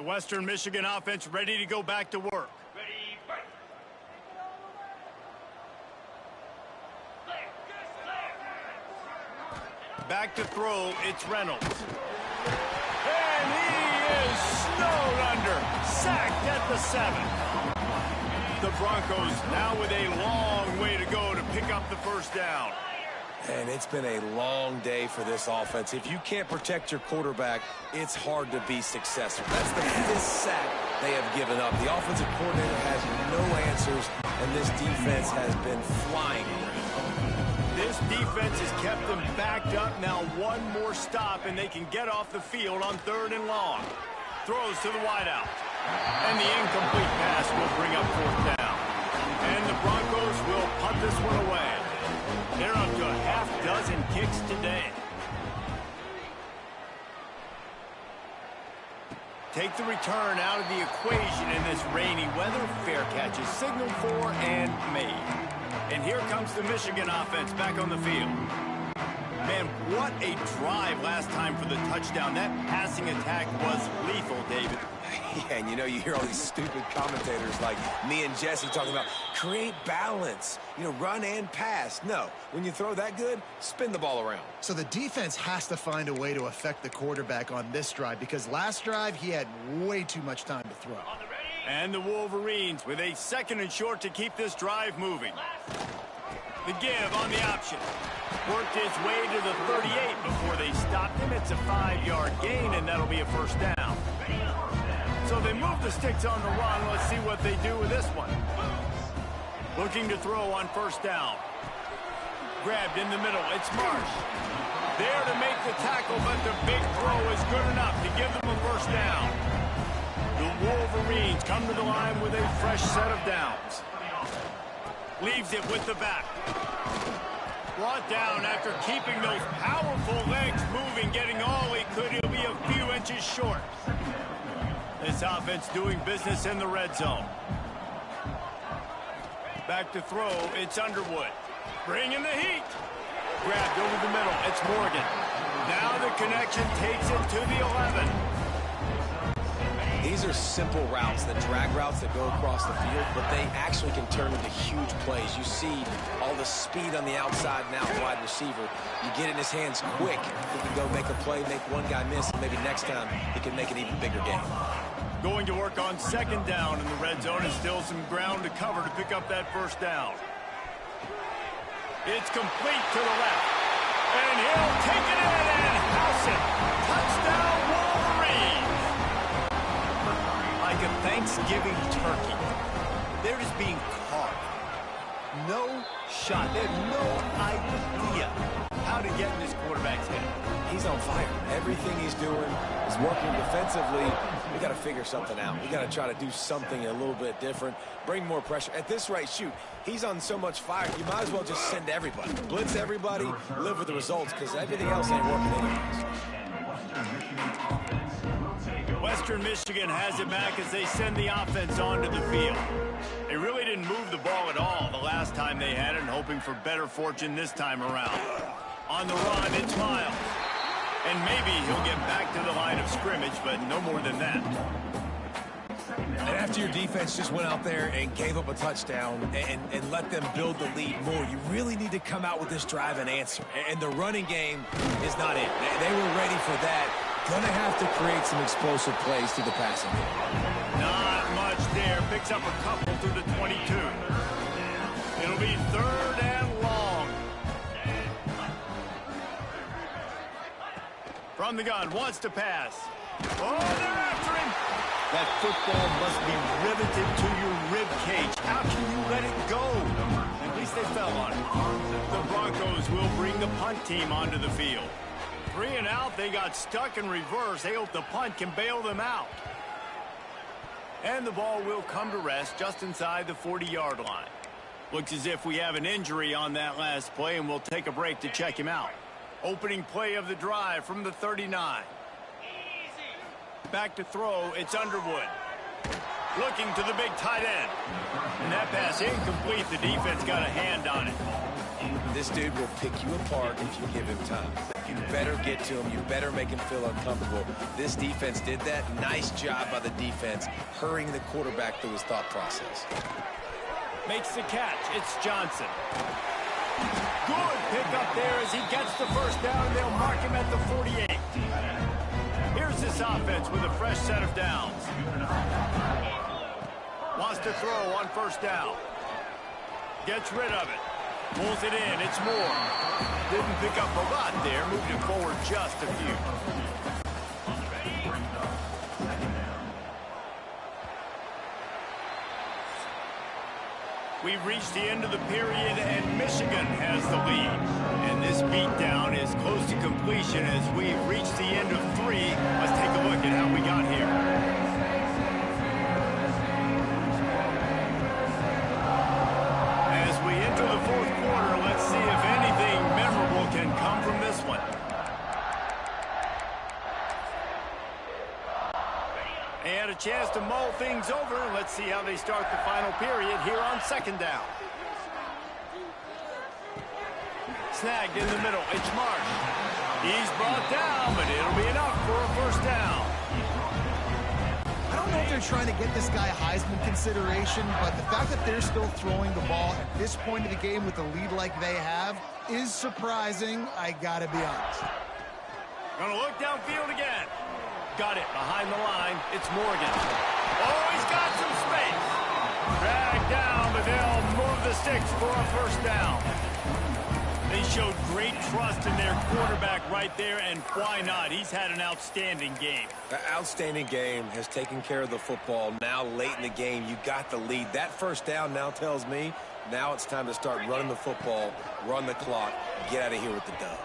The Western Michigan offense ready to go back to work. Ready, fight. Back to throw, it's Reynolds. And he is snowed under, sacked at the 7. The Broncos now with a long way to go to pick up the first down. And it's been a long day for this offense. If you can't protect your quarterback, it's hard to be successful. That's the 5th sack they have given up. The offensive coordinator has no answers, and this defense has been flying around. This defense has kept them backed up. Now one more stop, and they can get off the field on 3rd and long. Throws to the wideout. And the incomplete pass will bring up 4th down. And the Broncos will punt this one away. They're up to a half-dozen kicks today. Take the return out of the equation in this rainy weather. Fair catch is signaled for and made. And here comes the Michigan offense back on the field. Man, what a drive last time for the touchdown. That passing attack was lethal, David. Yeah, and you know, you hear all these stupid commentators like me and Jesse talking about create balance, you know, run and pass. No, when you throw that good, spin the ball around. So the defense has to find a way to affect the quarterback on this drive because last drive he had way too much time to throw. And the Wolverines with a 2nd and short to keep this drive moving. The give on the option. Worked his way to the 38 before they stopped him. It's a 5-yard gain, and that'll be a first down. So they move the sticks on the run. Let's see what they do with this one. Looking to throw on 1st down. Grabbed in the middle. It's Marsh. There to make the tackle, but the big throw is good enough to give them a first down. The Wolverines come to the line with a fresh set of downs. Leaves it with the back. Brought down after keeping those powerful legs moving, getting all he could. He'll be a few inches short. This offense doing business in the red zone. Back to throw, it's Underwood. Bringing the heat. Grabbed over the middle, it's Morgan. Now the connection takes it to the 11. These are simple routes, the drag routes that go across the field, but they actually can turn into huge plays. You see all the speed on the outside now, wide receiver. You get in his hands quick. He can go make a play, make one guy miss, and maybe next time he can make an even bigger game. Going to work on 2nd down in the red zone, and still some ground to cover to pick up that first down. It's complete to the left. And he'll take it in and house it. Touchdown, Wolverines. Like a Thanksgiving turkey. They're just being caught. No shot. They have no idea how to get in this quarterback's head. He's on fire. Everything he's doing is working defensively. We got to figure something out. We got to try to do something a little bit different. Bring more pressure. At this rate, shoot, he's on so much fire, you might as well just send everybody. Blitz everybody, live with the results, because everything else ain't working anyways. Western Michigan has it back as they send the offense onto the field. They really didn't move the ball at all the last time they had it, and hoping for better fortune this time around. On the run, it's Miles. And maybe he'll get back to the line of scrimmage, but no more than that. And after your defense just went out there and gave up a touchdown and let them build the lead more, you really need to come out with this drive and answer. And the running game is not it. They were ready for that. Gonna have to create some explosive plays through the passing game. Not much there. Picks up a couple through the 22. It'll be 3rd and long. From the gun, wants to pass. Oh, they're after him. That football must be riveted to your rib cage. How can you let it go? At least they fell on it. The Broncos will bring the punt team onto the field. 3 and out, they got stuck in reverse. They hope the punt can bail them out. And the ball will come to rest just inside the 40-yard line. Looks as if we have an injury on that last play, and we'll take a break to check him out. Opening play of the drive from the 39. Back to throw, it's Underwood. Looking to the big tight end. And that pass incomplete. The defense got a hand on it. This dude will pick you apart if you give him time. You better get to him. You better make him feel uncomfortable. This defense did that. Nice job by the defense, hurrying the quarterback through his thought process. Makes the catch. It's Johnson. Good pickup there as he gets the first down, and they'll mark him at the 48. Here's this offense with a fresh set of downs. Wants to throw on first down. Gets rid of it. Pulls it in. It's Moore. Didn't pick up a lot there. Moved it forward just a few. We've reached the end of the period, and Michigan has the lead. And this beatdown is close to completion as we've reached the end of 3. Let's take a look at how we got here. The fourth quarter, let's see if anything memorable can come from this one. They had a chance to mull things over. Let's see how they start the final period here on second down. Snagged in the middle. It's Marsh. He's brought down, but it'll be enough for a first down. I don't know if they're trying to get this guy Heisman consideration, but the fact that they're still throwing the ball at this point of the game with the lead like they have is surprising, I gotta be honest. Gonna look downfield again. Got it behind the line. It's Morgan. Oh, he's got some space. Dragged down, but they'll move the sticks for a first down. They showed great trust in their quarterback right there, and why not? He's had an outstanding game. The outstanding game has taken care of the football. Now, late in the game, you got the lead. That first down now tells me now it's time to start running the football, run the clock, get out of here with the dub.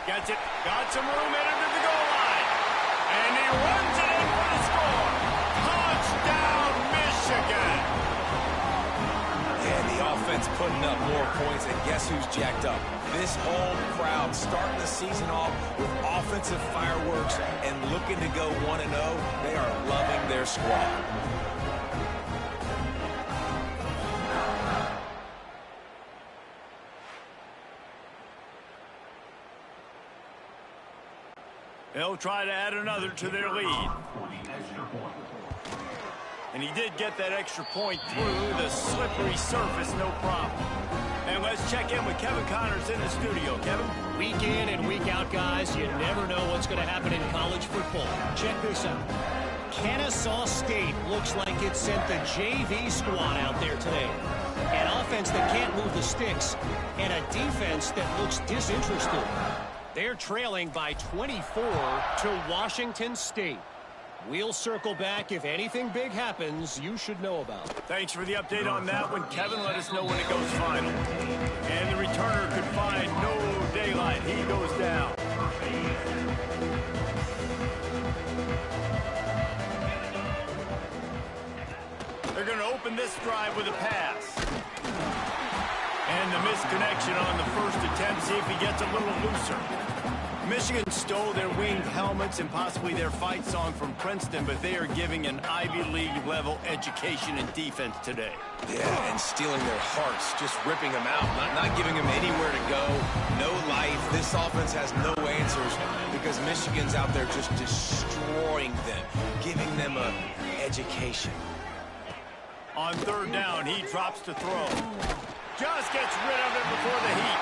Gets it. Got some room headed to the goal line. And he runs it in for the score. Touchdown, Michigan. And the offense putting up more points, and guess who's jacked up? This whole crowd starting the season off with offensive fireworks and looking to go 1-0. They are loving their squad. They'll try to add another to their lead. And he did get that extra point through the slippery surface, no problem. And let's check in with Kevin Connors in the studio. Kevin? Week in and week out, guys, you never know what's going to happen in college football. Check this out. Kennesaw State looks like it sent the JV squad out there today. An offense that can't move the sticks and a defense that looks disinterested. They're trailing by 24 to Washington State. We'll circle back if anything big happens you should know about. Thanks for the update on that one, Kevin. Let us know when it goes final. And the returner could find no daylight. He goes down. They're going to open this drive with a pass. And the misconnection on the first attempt. See if he gets a little looser. Michigan stole their winged helmets and possibly their fight song from Princeton, but they are giving an Ivy League level education in defense today. Yeah, and stealing their hearts, just ripping them out, not giving them anywhere to go, no life. This offense has no answers because Michigan's out there just destroying them, giving them an education. On third down, he drops to throw. Just gets rid of it before the heat.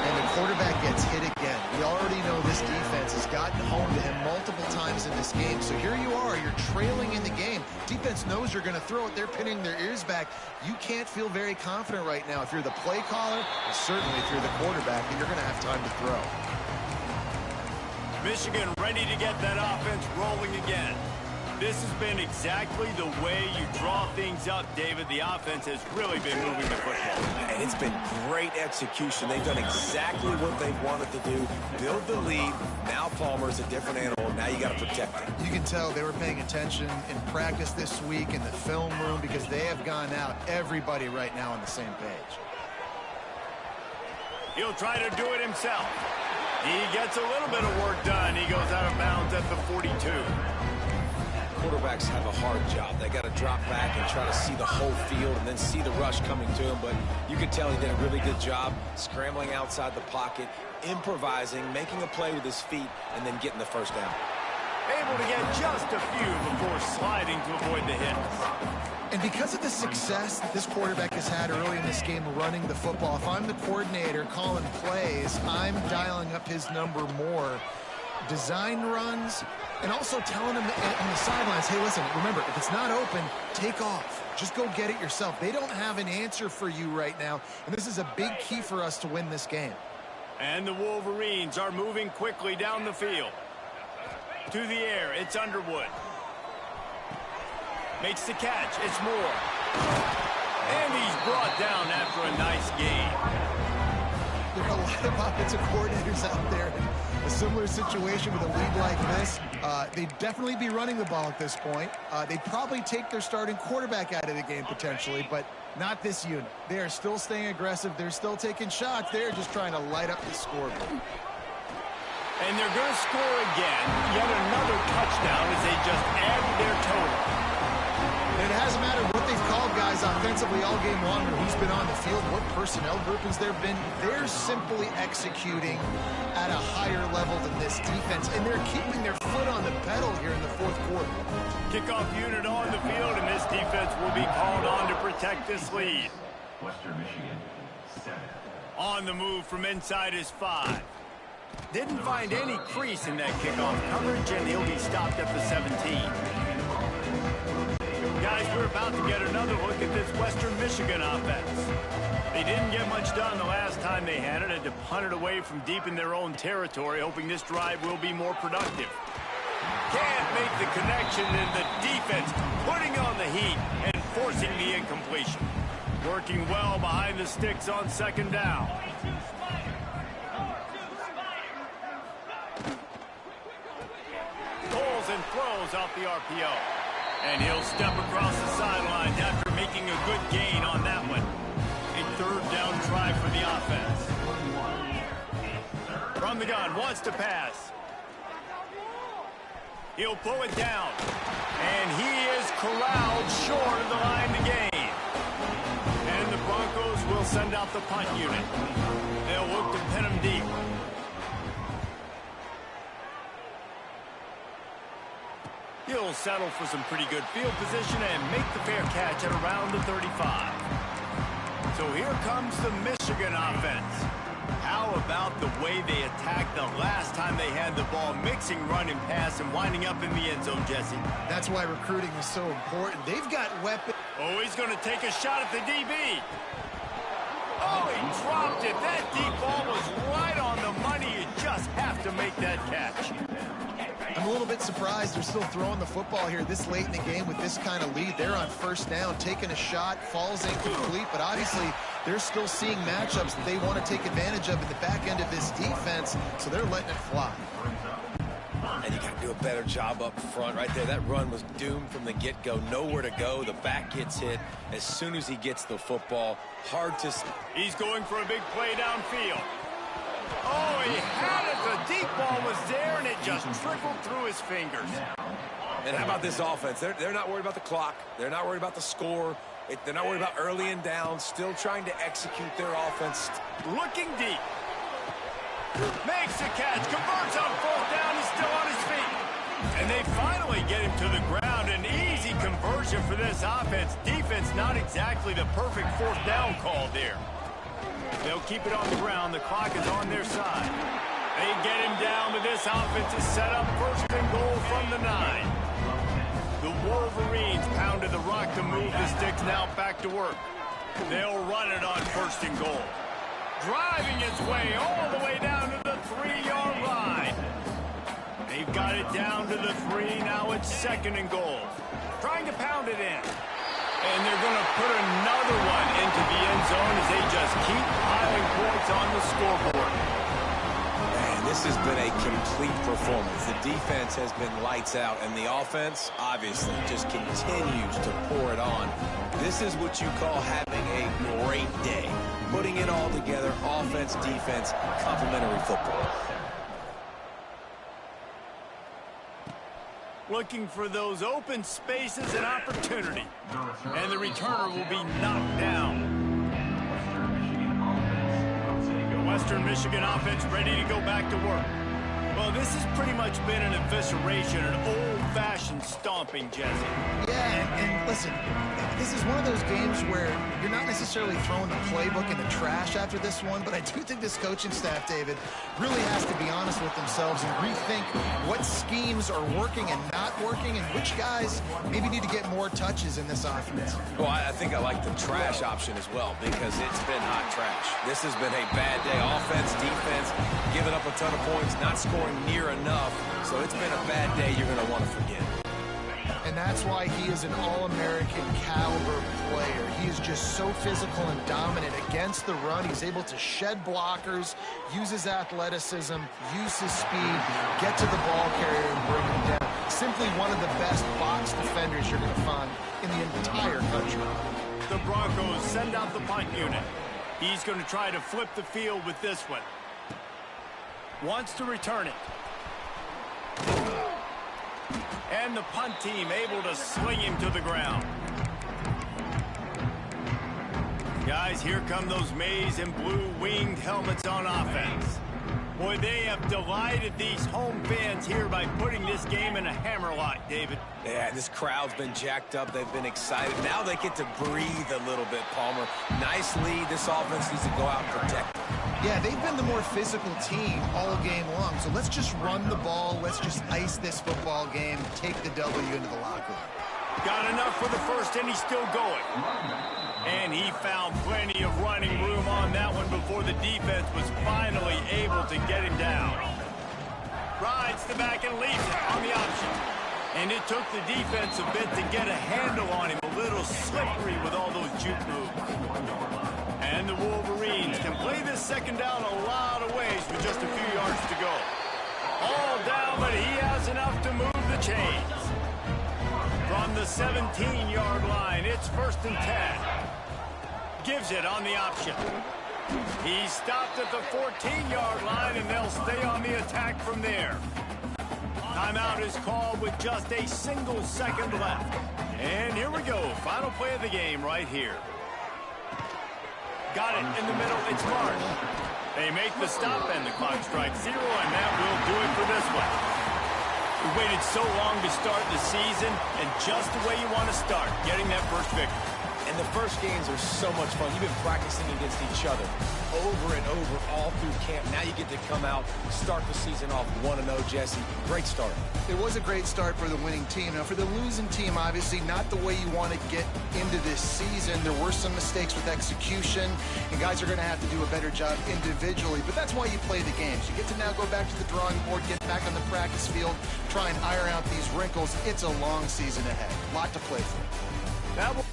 And the quarterback gets hit again. We already know this defense has gotten home to him multiple times in this game. So here you are, you're trailing in the game. Defense knows you're going to throw it. They're pinning their ears back. You can't feel very confident right now if you're the play caller, and certainly if you're the quarterback, that you're going to have time to throw. Michigan ready to get that offense rolling again. This has been exactly the way you draw things up, David. The offense has really been moving the football. And it's been great execution. They've done exactly what they've wanted to do. Build the lead. Now Palmer's a different animal. Now you got to protect him. You can tell they were paying attention in practice this week in the film room because they have gone out, everybody right now on the same page. He'll try to do it himself. He gets a little bit of work done. He goes out of bounds at the 42. quarterbacks have a hard job. They got to drop back and try to see the whole field and then see the rush coming to him. But you can tell he did a really good job scrambling outside the pocket, improvising, making a play with his feet, and then getting the first down. Able to get just a few before sliding to avoid the hit. And because of the success that this quarterback has had early in this game running the football, if I'm the coordinator calling plays, I'm dialing up his number more. Design runs, and also telling him on the sidelines, hey, listen, remember, if it's not open, take off. Just go get it yourself. They don't have an answer for you right now, and this is a big key for us to win this game. And the Wolverines are moving quickly down the field. To the air, it's Underwood. Makes the catch, it's Moore. And he's brought down after a nice gain. There are a lot of offensive coordinators out there in a similar situation with a lead like this. They'd definitely be running the ball at this point. They'd probably take their starting quarterback out of the game potentially, but not this unit. They are still staying aggressive. They're still taking shots. They're just trying to light up the scoreboard. And they're going to score again. Yet another touchdown as they just added their total. And it hasn't mattered what they've called guys offensively all game long or who's been on the field, what personnel groupings there have been. They're simply executing at a higher level than this defense, and they're keeping their foot on the pedal here in the fourth quarter. Kickoff unit on the field, and this defense will be called on to protect this lead. Western Michigan, 7. On the move from inside his 5. Didn't find any crease in that kickoff coverage, and he'll be stopped at the 17. Guys, we're about to get another look at this Western Michigan offense. They didn't get much done the last time they had it. Had to punt it away from deep in their own territory, hoping this drive will be more productive. Can't make the connection, and the defense putting on the heat and forcing the incompletion. Working well behind the sticks on second down. Pulls and throws off the RPO. And he'll step across the sidelines after making a good gain on that one. A third down try for the offense. From the gun, wants to pass. He'll pull it down. And he is corralled short of the line to gain. And the Broncos will send out the punt unit. They'll look to pin him deep. He'll settle for some pretty good field position and make the fair catch at around the 35. So here comes the Michigan offense. How about the way they attacked the last time they had the ball, mixing run and pass and winding up in the end zone, Jesse? That's why recruiting is so important. They've got weapons. Oh, he's going to take a shot at the DB. Oh, he dropped it. That deep ball was right on the money. You just have to make that catch. I'm a little bit surprised they're still throwing the football here this late in the game with this kind of lead. They're on first down, taking a shot, falls incomplete, but obviously they're still seeing matchups that they want to take advantage of in the back end of this defense, so they're letting it fly. And you got to do a better job up front right there. That run was doomed from the get-go. Nowhere to go. The back gets hit as soon as he gets the football. Hard to... He's going for a big play downfield. Oh, he had it. The deep ball was there, and it just trickled through his fingers. And how about this offense? They're not worried about the clock. They're not worried about the score. They're not worried about early and down. Still trying to execute their offense. Looking deep. Makes the catch. Converts on fourth down. He's still on his feet. And they finally get him to the ground. An easy conversion for this offense. Defense not exactly the perfect fourth down call there. They'll keep it on the ground. The clock is on their side. They get him down, but this offense is set up first and goal from the 9. The Wolverines pounded the rock to move the sticks, now back to work. They'll run it on first and goal. Driving its way all the way down to the 3-yard line. They've got it down to the 3. Now it's second and goal. Trying to pound it in. And they're going to put another one into the end zone as they just keep piling points on the scoreboard. Man, this has been a complete performance. The defense has been lights out, and the offense, obviously, just continues to pour it on. This is what you call having a great day. Putting it all together, offense, defense, complementary football. looking for those open spaces and opportunity. And the returner will be knocked down. The Western Michigan offense ready to go back to work. Well, this has pretty much been an evisceration, an old-fashioned stomping, Jesse. Yeah, and listen, this is one of those games where you're not necessarily throwing the playbook in the trash after this one, but I do think this coaching staff, David, really has to be honest with themselves and rethink what schemes are working and not working and which guys maybe need to get more touches in this offense. Well, I think I like the trash option as well because it's been hot trash. This has been a bad day. Offense, defense, giving up a ton of points, not scoring near enough. So it's been a bad day you're going to want to forget. And that's why he is an All-American caliber player. He is just so physical and dominant against the run. He's able to shed blockers, use his athleticism, use his speed, get to the ball carrier and bring him down. Simply one of the best box defenders you're going to find in the entire country. The Broncos send out the punt unit. He's going to try to flip the field with this one. Wants to return it. And the punt team able to sling him to the ground. Guys, here come those maize and blue winged helmets on offense. Boy, they have delighted these home fans here by putting this game in a hammerlock, David. Yeah, this crowd's been jacked up. They've been excited. Now they get to breathe a little bit, Palmer. Nice lead. This offense needs to go out and protect it. Yeah, they've been the more physical team all game long. So let's just run the ball. Let's just ice this football game, take the W into the locker room. Got enough for the first, and he's still going. And he found plenty of running room on that one before the defense was finally able to get him down. Rides the back and leaves it on the option. And it took the defense a bit to get a handle on him. A little slippery with all those juke moves. And the Wolverines can play this second down a lot of ways with just a few yards to go. All down, but he has enough to move the chains. From the 17-yard line, it's 1st and 10. Gives it on the option. He stopped at the 14-yard line, and they'll stay on the attack from there. Timeout is called with just a single second left. And here we go. Final play of the game right here. Got it in the middle. It's Marsh. They make the stop, and the clock strikes 0, and that will do it for this one. We waited so long to start the season, and just the way you want to start, getting that first victory. And the first games are so much fun. You've been practicing against each other over and over all through camp. Now you get to come out, start the season off 1-0, Jesse. Great start. It was a great start for the winning team. Now, for the losing team, obviously not the way you want to get into this season. There were some mistakes with execution, and guys are going to have to do a better job individually. But that's why you play the games. You get to now go back to the drawing board, get back on the practice field, try and iron out these wrinkles. It's a long season ahead. A lot to play for. That will